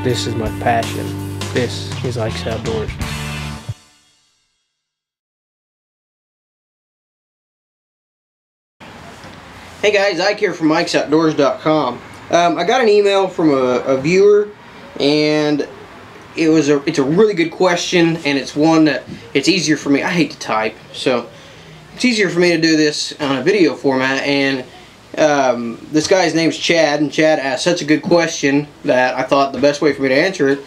This is my passion. This is Ike's Outdoors. Hey guys, Ike here from IkesOutdoors.com. I got an email from a viewer, and it's a really good question, and it's one that it's easier for me. I hate to type, so it's easier for me to do this on a video format. And this guy's name's Chad, and Chad asked such a good question that I thought the best way for me to answer it,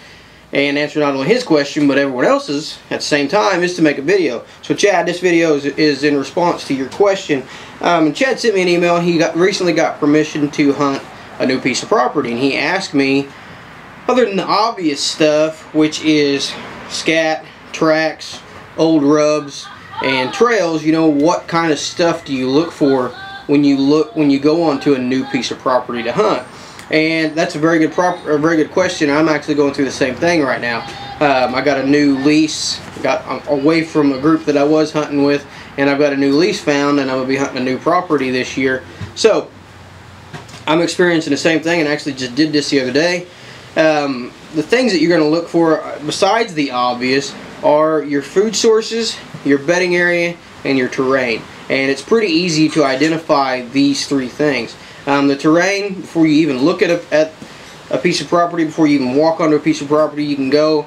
and answer not only his question but everyone else's at the same time, is to make a video. So Chad, this video is in response to your question. And Chad sent me an email. He recently got permission to hunt a new piece of property, and he asked me, other than the obvious stuff, which is scat, tracks, old rubs, and trails, you know, what kind of stuff do you look for when you go onto a new piece of property to hunt? And that's a very good question. I'm actually going through the same thing right now. I got a new lease, got away from a group that I was hunting with, and I've got a new lease found, and I'm going to be hunting a new property this year. So I'm experiencing the same thing, and actually just did this the other day. The things that you're going to look for, besides the obvious, are your food sources, your bedding area, and your terrain. And it's pretty easy to identify these three things. The terrain, before you even look at a piece of property, before you even walk onto a piece of property, you can go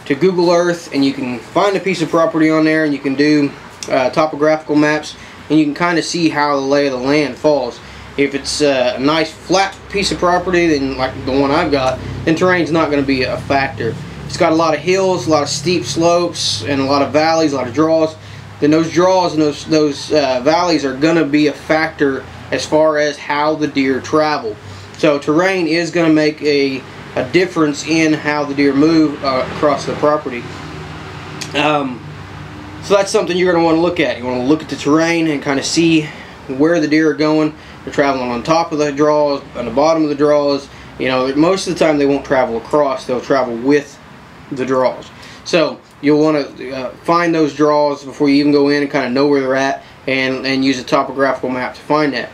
to Google Earth and you can find a piece of property on there, and you can do topographical maps, and you can kind of see how the lay of the land falls. If it's a nice flat piece of property, then like the one I've got, then terrain's not going to be a factor. If it's got a lot of hills, a lot of steep slopes, and a lot of valleys, a lot of draws, then those draws and those valleys are going to be a factor as far as how the deer travel. So terrain is going to make a difference in how the deer move across the property. So that's something you're going to want to look at. You want to look at the terrain and kind of see where the deer are going. They're traveling on top of the draws, on the bottom of the draws. You know, most of the time they won't travel across, they'll travel with the draws. So you'll want to find those draws before you even go in, and kind of know where they're at, and use a topographical map to find that.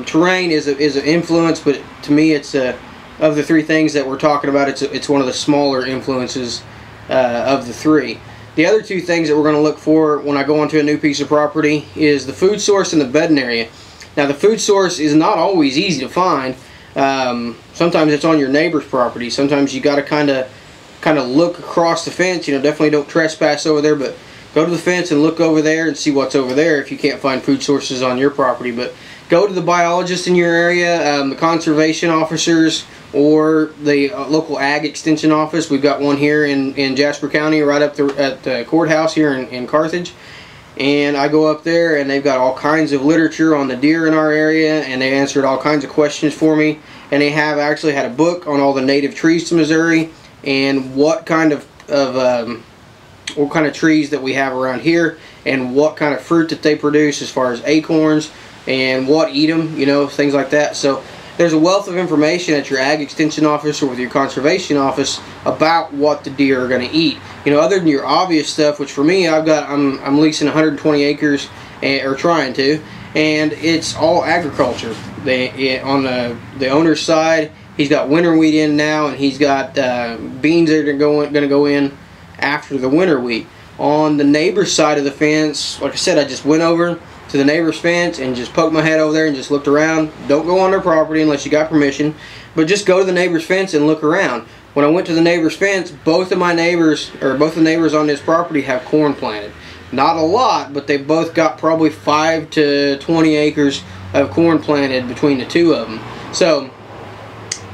Terrain is an influence, but to me it's of the three things that we're talking about, it's one of the smaller influences of the three. The other two things that we're going to look for when I go onto a new piece of property is the food source and the bedding area. Now the food source is not always easy to find. Sometimes it's on your neighbor's property. Sometimes you got to kind of look across the fence. You know, definitely don't trespass over there, but go to the fence and look over there and see what's over there if you can't find food sources on your property. But go to the biologist in your area, the conservation officers, or the local ag extension office. We've got one here in Jasper County, right up at the courthouse here in Carthage. And I go up there, and they've got all kinds of literature on the deer in our area, and they answered all kinds of questions for me. And they have actually had a book on all the native trees to Missouri, and what kind of trees that we have around here, and what kind of fruit that they produce as far as acorns, and what eat them, you know, things like that. So there's a wealth of information at your ag extension office or with your conservation office about what the deer are going to eat. You know, other than your obvious stuff, which for me, I'm leasing 120 acres, or trying to, and it's all agriculture. On the owner's side, he's got winter wheat in now, and he's got beans that are going to go in after the winter wheat. On the neighbor's side of the fence, like I said, I just went over to the neighbor's fence and just poked my head over there and just looked around. Don't go on their property unless you got permission, but just go to the neighbor's fence and look around. When I went to the neighbor's fence, both the neighbors on this property have corn planted. Not a lot, but they both got probably 5 to 20 acres of corn planted between the two of them. So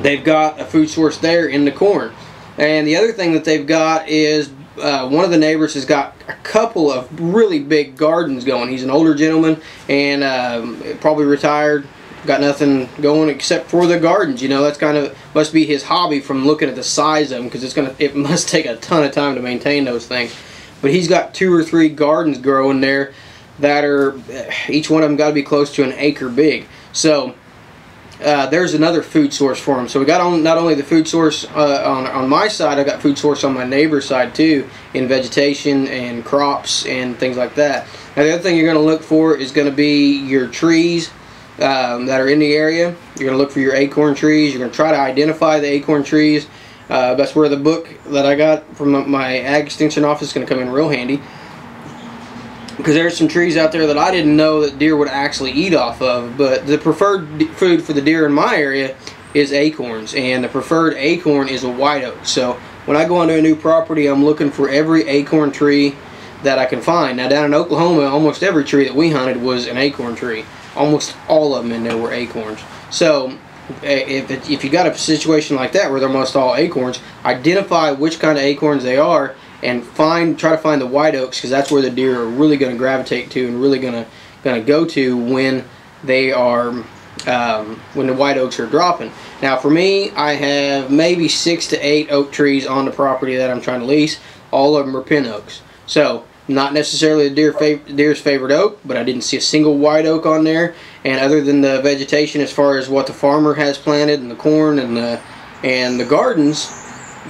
they've got a food source there in the corn. And the other thing that they've got is one of the neighbors has got a couple of really big gardens going. He's an older gentleman, and probably retired, got nothing going except for the gardens. You know, that's kind of must be his hobby from looking at the size of them, because it must take a ton of time to maintain those things. But he's got 2 or 3 gardens growing there that are, each one of them got to be close to an acre big. So there's another food source for him. So we got not only the food source on my side, I got food source on my neighbor's side too, in vegetation and crops and things like that. Now the other thing you're going to look for is going to be your trees that are in the area. You're going to look for your acorn trees. You're going to try to identify the acorn trees. That's where the book that I got from my ag extension office is going to come in real handy, because there's some trees out there that I didn't know that deer would actually eat off of. But the preferred food for the deer in my area is acorns, and the preferred acorn is a white oak. So when I go onto a new property, I'm looking for every acorn tree that I can find. Now down in Oklahoma, almost every tree that we hunted was an acorn tree. Almost all of them in there were acorns. So if you got a situation like that where they're almost all acorns, identify which kind of acorns they are, and try to find the white oaks, because that's where the deer are really going to gravitate to and really going to go to when they are when the white oaks are dropping. Now for me, I have maybe 6 to 8 oak trees on the property that I'm trying to lease. All of them are pin oaks. So not necessarily the deer's favorite oak, but I didn't see a single white oak on there. And other than the vegetation, as far as what the farmer has planted and the corn and the gardens,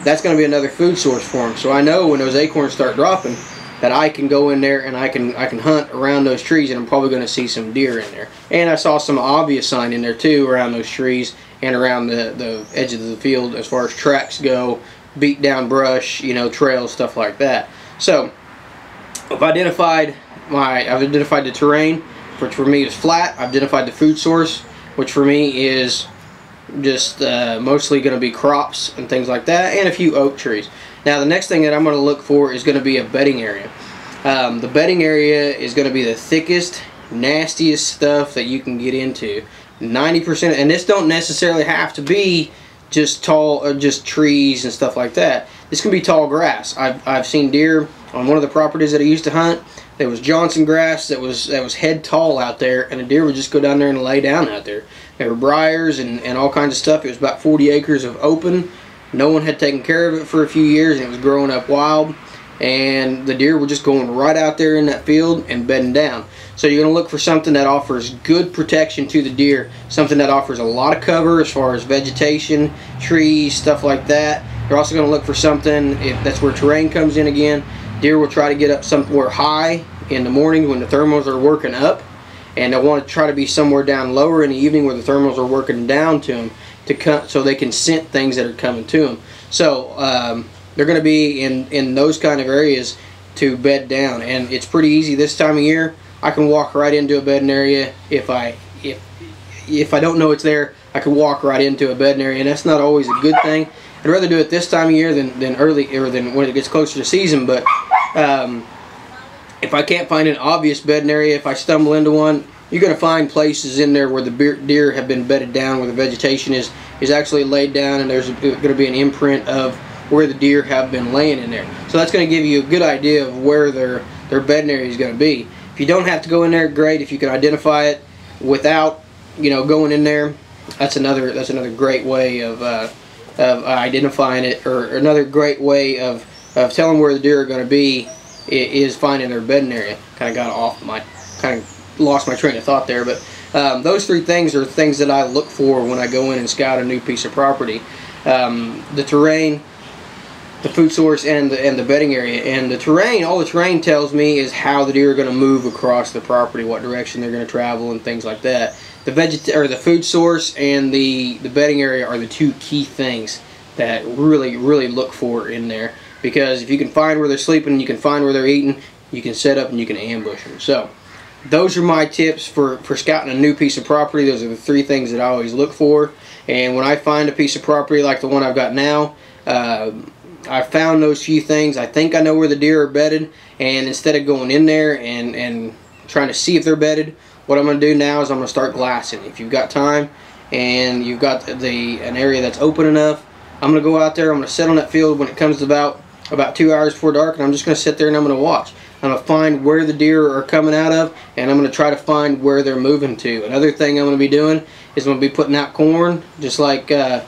that's going to be another food source for them. So I know when those acorns start dropping that I can go in there and I can hunt around those trees, and I'm probably going to see some deer in there. And I saw some obvious sign in there too around those trees and around the edges of the field as far as tracks go, beat down brush, trails, stuff like that. So I've identified the terrain, which for me is flat. I've identified the food source, which for me is just mostly going to be crops and things like that, and a few oak trees. Now the next thing that I'm going to look for is going to be a bedding area. The bedding area is going to be the thickest, nastiest stuff that you can get into. 90%, and this don't necessarily have to be just tall, just trees and stuff like that. This can be tall grass. I've seen deer on one of the properties that I used to hunt. There was Johnson grass that was head tall out there, and a deer would just go down there and lay down out there. There were briars and all kinds of stuff. It was about 40 acres of open. No one had taken care of it for a few years, and it was growing up wild. And the deer were just going right out there in that field and bedding down. So you're going to look for something that offers good protection to the deer, something that offers a lot of cover as far as vegetation, trees, stuff like that. You're also going to look for something, if that's where terrain comes in again. Deer will try to get up somewhere high in the morning when the thermals are working up, and they'll want to try to be somewhere down lower in the evening where the thermals are working down to them, so they can scent things that are coming to them. So they're going to be in those kind of areas to bed down, and it's pretty easy this time of year. I can walk right into a bedding area. If I don't know it's there, I can walk right into a bedding area, and that's not always a good thing. I'd rather do it this time of year than early, or than when it gets closer to season. But if I can't find an obvious bedding area, if I stumble into one, you're going to find places in there where the deer have been bedded down, where the vegetation is actually laid down, and there's going to be an imprint of where the deer have been laying in there. So that's going to give you a good idea of where their bedding area is going to be. If you don't have to go in there, great. If you can identify it without going in there, that's another great way of identifying it, or another great way of telling where the deer are going to be is finding their bedding area. Kind of lost my train of thought there, but those three things are things that I look for when I go in and scout a new piece of property: the terrain, the food source, and the bedding area. And the terrain, all the terrain tells me is how the deer are going to move across the property, what direction they're going to travel, and things like that. The food source and the bedding area are the two key things that really look for in there, because if you can find where they're sleeping, you can find where they're eating, you can set up and you can ambush them. So those are my tips for scouting a new piece of property. Those are the three things that I always look for. And when I find a piece of property like the one I've got now, I found those few things. I think I know where the deer are bedded, and instead of going in there and trying to see if they're bedded, what I'm going to do now is I'm going to start glassing. If you've got time and you've got an area that's open enough, I'm going to go out there. I'm going to sit on that field when it comes to about 2 hours before dark, and I'm just going to sit there and I'm going to watch. I'm going to find where the deer are coming out of, and I'm going to try to find where they're moving to. Another thing I'm going to be doing is I'm going to be putting out corn, just like the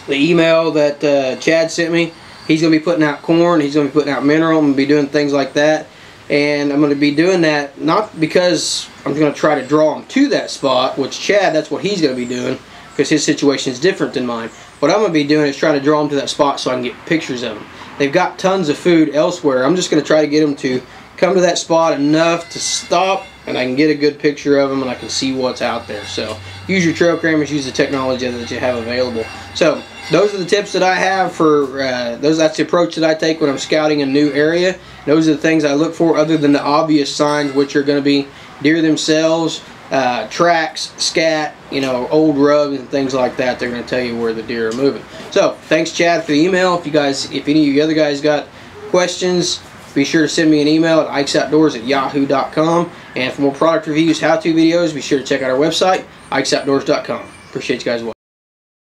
email that Chad sent me. He's going to be putting out corn. He's going to be putting out mineral. I'm going to be doing things like that. And I'm going to be doing that not because I'm going to try to draw them to that spot, which Chad, that's what he's going to be doing, because his situation is different than mine. What I'm going to be doing is trying to draw them to that spot so I can get pictures of them. They've got tons of food elsewhere. I'm just going to try to get them to come to that spot enough to stop and I can get a good picture of them, and I can see what's out there. So use your trail cameras, use the technology that you have available. So those are the tips that I have for that's the approach that I take when I'm scouting a new area. Those are the things I look for, other than the obvious signs, which are going to be deer themselves, tracks, scat, you know, old rubs and things like that. They're going to tell you where the deer are moving. So thanks, Chad, for the email. If any of you other guys got questions, be sure to send me an email at ikesoutdoors@yahoo.com. And for more product reviews, how-to videos, be sure to check out our website, ikesoutdoors.com. Appreciate you guys watching.